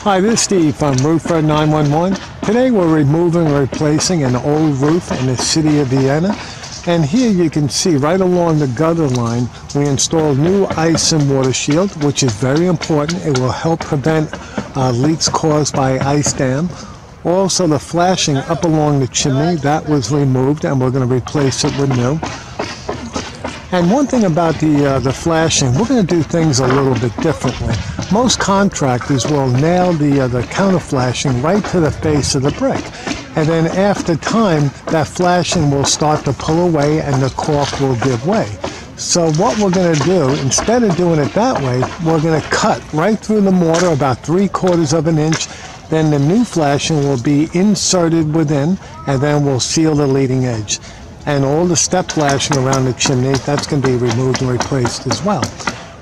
Hi, this is Steve from Roofer 911. Today we're removing and replacing an old roof in the city of Vienna. And here you can see right along the gutter line, we installed new ice and water shield, which is very important. It will help prevent leaks caused by ice dam. Also the flashing up along the chimney, that was removed and we're going to replace it with new. And one thing about the flashing, we're going to do things a little bit differently. Most contractors will nail the counter flashing right to the face of the brick. And then after time, that flashing will start to pull away and the cork will give way. So what we're going to do, instead of doing it that way, we're going to cut right through the mortar about 3/4 of an inch. Then the new flashing will be inserted within, and then we'll seal the leading edge. And all the step flashing around the chimney, that's going to be removed and replaced as well.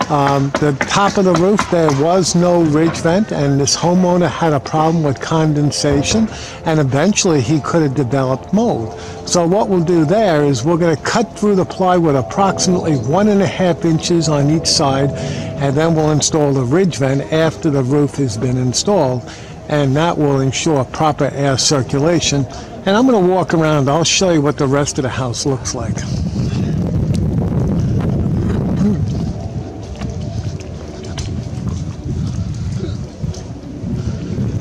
The top of the roof, there was no ridge vent, and this homeowner had a problem with condensation, and eventually he could have developed mold. So what we'll do there is we're going to cut through the plywood approximately 1.5 inches on each side, and then we'll install the ridge vent after the roof has been installed, and that will ensure proper air circulation. And I'm going to walk around. I'll show you what the rest of the house looks like.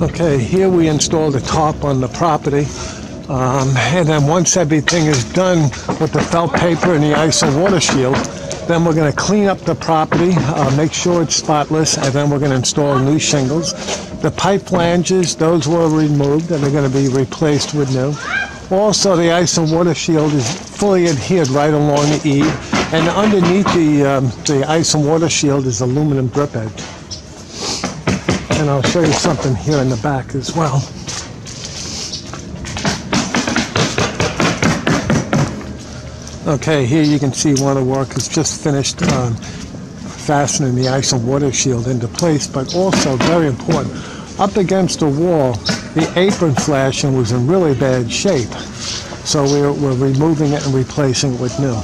Okay, here we installed a tarp on the property. And then once everything is done with the felt paper and the ice and water shield, then we're going to clean up the property, make sure it's spotless, and then we're going to install new shingles. The pipe flanges, those were removed and they're going to be replaced with new. Also, the ice and water shield is fully adhered right along the eave, and underneath the ice and water shield is aluminum drip edge. And I'll show you something here in the back as well. Okay, here you can see one of the workers just finished fastening the ice and water shield into place, but also very important, up against the wall, the apron flashing was in really bad shape. So we're removing it and replacing it with new.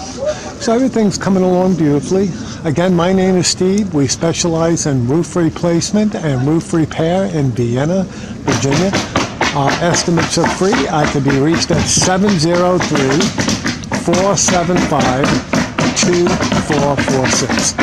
So everything's coming along beautifully. Again, my name is Steve. We specialize in roof replacement and roof repair in Vienna, Virginia. Our estimates are free. I can be reached at 703-475-2446.